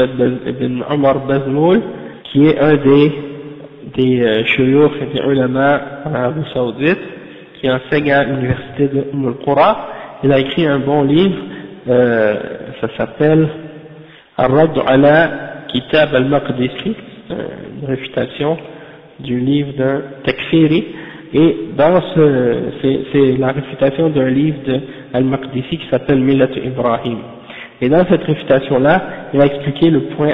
Mohammed ibn Omar Bazmoul, qui est un des shuyukh et des ulama en Arabie Saoudite, qui enseigne à l'université de Al-Qura. Il a écrit un bon livre, ça s'appelle Ar-Radd ala Kitab al-Maqdisi, une réfutation du livre d'un takfiri, et dans c'est la réfutation d'un livre de Al-Maqdisi qui s'appelle Millat Ibrahim. Et dans cette réfutation-là, il a expliqué le point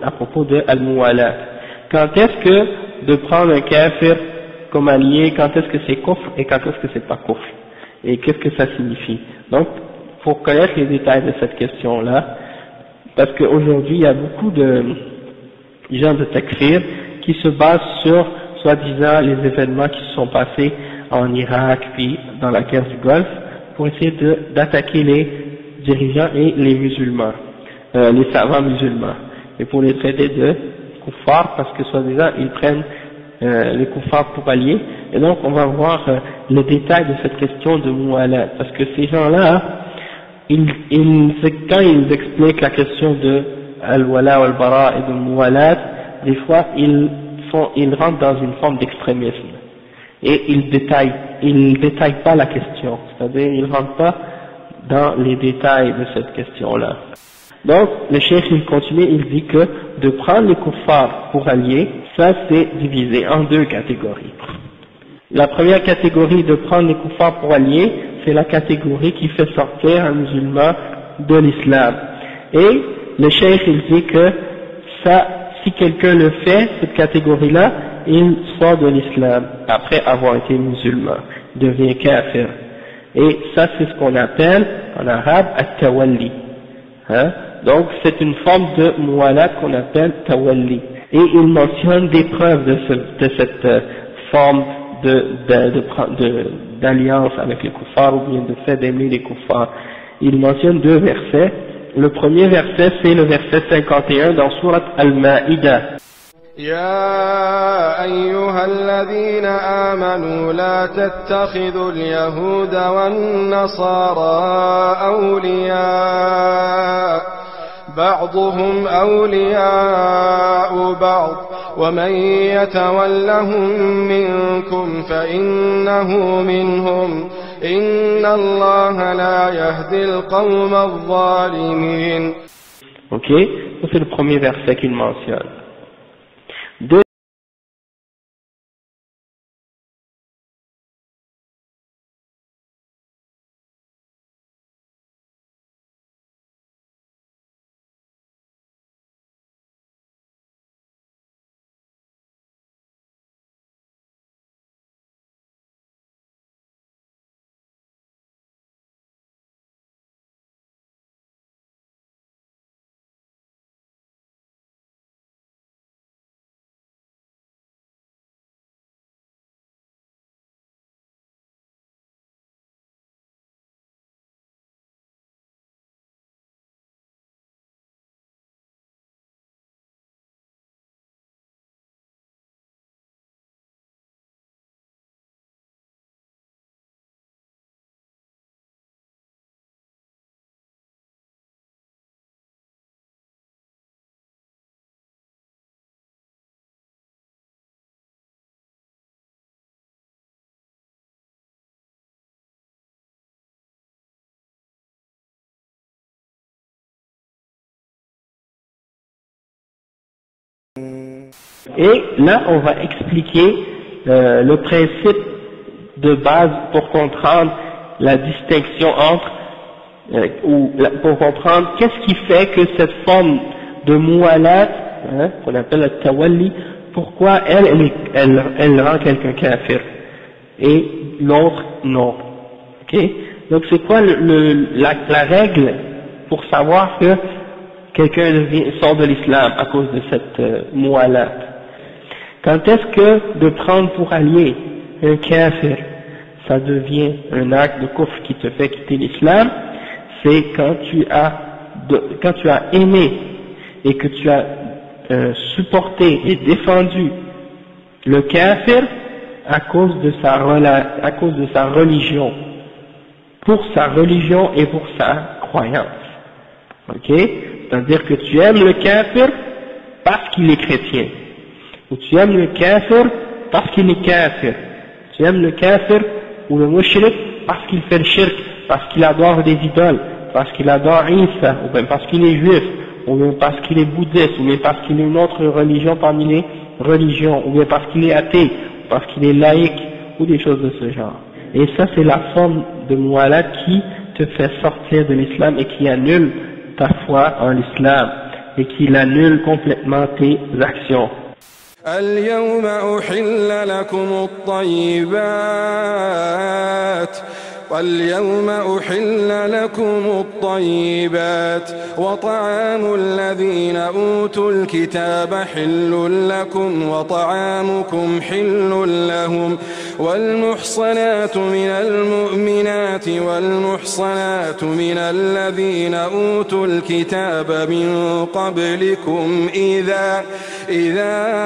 à propos de Al-Muwalat. Quand est-ce que de prendre un kafir comme allié, quand est-ce que c'est kufr et quand est-ce que c'est pas kufr, et qu'est-ce que ça signifie. Donc, pour connaître les détails de cette question-là, parce qu'aujourd'hui il y a beaucoup de gens de takfir qui se basent sur, soi-disant, les événements qui se sont passés en Irak puis dans la guerre du Golfe pour essayer d'attaquer les dirigeants et les musulmans, les savants musulmans, et pour les traiter de kuffars parce que soi-disant ils prennent les kuffars pour alliés. Et donc on va voir le détail de cette question de muwalat, parce que ces gens-là, quand ils expliquent la question de al-wala wal-bara et de muwalat, des fois ils rentrent dans une forme d'extrémisme et ils détaillent pas la question, c'est-à-dire ils rentrent pas dans les détails de cette question-là. Donc le cheikh il continue, il dit que de prendre les kuffars pour alliés, ça c'est divisé en deux catégories. La première catégorie de prendre les kuffars pour alliés, c'est la catégorie qui fait sortir un musulman de l'islam. Et le cheikh il dit que ça, si quelqu'un le fait, cette catégorie-là, il sort de l'islam après avoir été musulman, devient kafir. Et ça c'est ce qu'on appelle en arabe at-tawalli. Hein? Donc c'est une forme de muwalat qu'on appelle tawalli. Et il mentionne des preuves de cette forme d'alliance avec les kuffars, ou bien de fait d'aimer les kuffars. Il mentionne deux versets. Le premier verset, c'est le verset 51 dans Surat Al-Ma'ida. يا أيها الذين آمنوا لا تتخذوا اليهود والنصارى أولياء بعضهم أولياء بعض ومن يتولهم منكم فإنه منهم إن الله لا يهدي القوم الظالمين. Ok, c'est le premier verset qu'il mentionne. Et là, on va expliquer le principe de base pour comprendre la distinction entre, pour comprendre qu'est-ce qui fait que cette forme de muwalat, qu'on appelle le tawalli, pourquoi elle rend quelqu'un kafir et l'autre non. Ok? Donc c'est quoi la règle pour savoir que quelqu'un sort de l'islam à cause de cette muwalat? Quand est-ce que de prendre pour allié un kafir, ça devient un acte de kufr qui te fait quitter l'islam? C'est quand tu as aimé et que tu as supporté et défendu le kafir à cause de sa religion, pour sa religion et pour sa croyance. Ok? c'est-à-dire que tu aimes le kafir parce qu'il est chrétien, ou tu aimes le kafir parce qu'il est kafir, tu aimes le kafir ou le mushrik parce qu'il fait le shirk, parce qu'il adore des idoles, parce qu'il adore Isa, ou bien parce qu'il est juif, ou bien parce qu'il est bouddhiste, ou bien parce qu'il est une autre religion parmi les religions, ou bien parce qu'il est athée, ou parce qu'il est laïque, ou des choses de ce genre. Et ça c'est la forme de mu'alat qui te fait sortir de l'islam et qui annule ta foi en l'islam, et qui annule complètement tes actions. اليوم أحل لكم الطيبات واليوم أحل لكم الطيبات وطعام الذين أوتوا الكتاب حل لكم وطعامكم حل لهم والمحصنات من المؤمنات والمحصنات من الذين أوتوا الكتاب من قبلكم إذا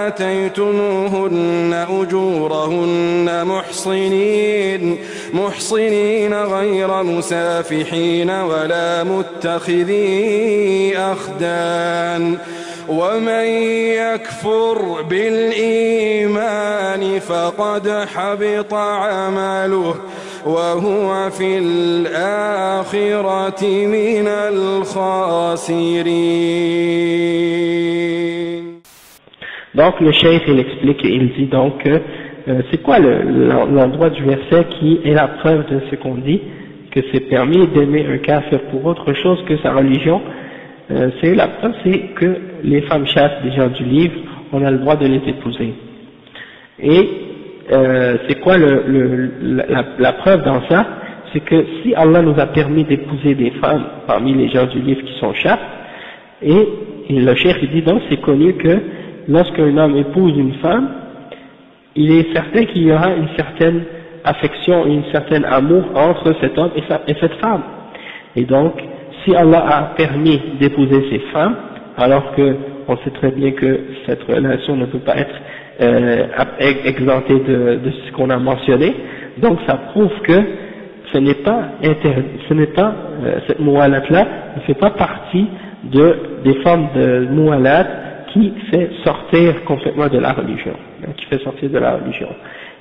آتيتموهن أجورهن محصنين غير مسافحين ولا متخذي أخدان ومن يكفر بالإيمان فقد حبط عمله وهو في الآخرة من الخاسرين. Donc le cheikh il explique et il dit donc que c'est quoi l'endroit du verset qui est la preuve de ce qu'on dit, que c'est permis d'aimer un kafir pour autre chose que sa religion. C'est la preuve, c'est que les femmes chasses des gens du livre, on a le droit de les épouser. Et c'est quoi la preuve dans ça? C'est que si Allah nous a permis d'épouser des femmes parmi les gens du livre qui sont chasses, et le cheikh dit donc c'est connu que lorsqu'un homme épouse une femme, il est certain qu'il y aura une certaine affection et une certaine amour entre cet homme et cette femme. Et donc, si Allah a permis d'épouser ces femmes, alors que on sait très bien que cette relation ne peut pas être exemptée de ce qu'on a mentionné, donc ça prouve que ce n'est pas cette mu'alat-là ne fait pas partie des formes de mu'alat qui fait sortir complètement de la religion, qui fait sortir de la religion.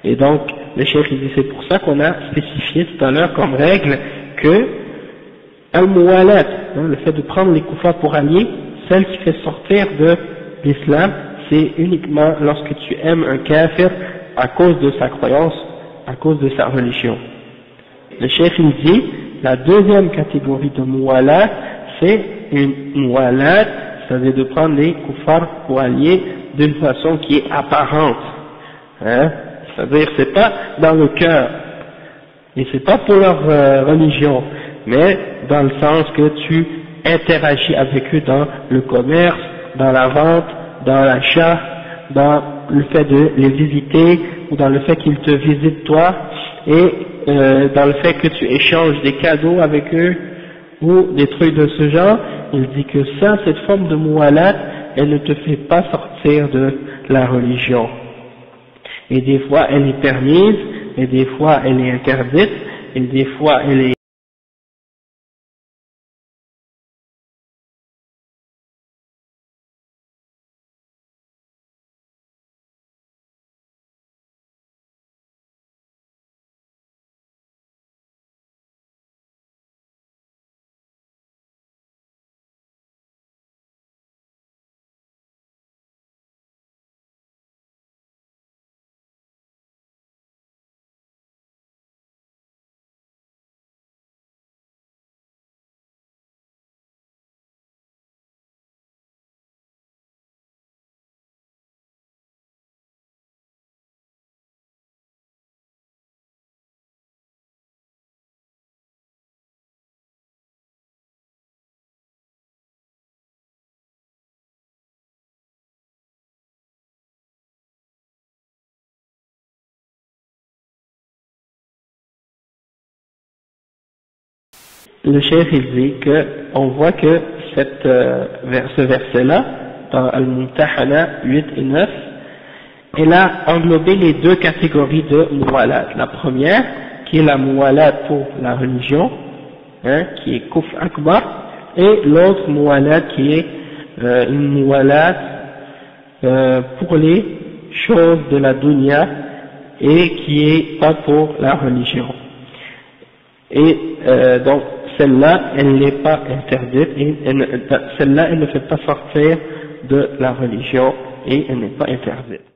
Et donc, le cheikh dit c'est pour ça qu'on a spécifié tout à l'heure comme règle que al-mu'alat, le fait de prendre les kuffars pour alliés, celle qui fait sortir de l'islam, c'est uniquement lorsque tu aimes un kafir à cause de sa croyance, à cause de sa religion. Le cheikh il dit, la deuxième catégorie de mu'alat, c'est une mu'alat, c'est-à-dire de prendre les kuffars pour alliés d'une façon qui est apparente, hein, c'est-à-dire c'est pas dans le cœur, et c'est pas pour leur religion, mais dans le sens que tu interagis avec eux dans le commerce, dans la vente, dans l'achat, dans le fait de les visiter, ou dans le fait qu'ils te visitent toi, et dans le fait que tu échanges des cadeaux avec eux, ou des trucs de ce genre. Il dit que ça, cette forme de mu'alat, elle ne te fait pas sortir de la religion. Et des fois elle est permise, et des fois elle est interdite, et des fois elle est le cheikh il dit que on voit que ce verset-là, dans Al-Mumtahana 8 et 9, elle a englobé les deux catégories de mu'alat. La première, qui est la mu'alat pour la religion, hein, qui est kufr akbar, et l'autre muwalat qui est une muwalat pour les choses de la dunya et qui est pas pour la religion. Et donc celle-là, elle n'est pas interdite, et celle-là, elle ne fait pas sortir de la religion et elle n'est pas interdite.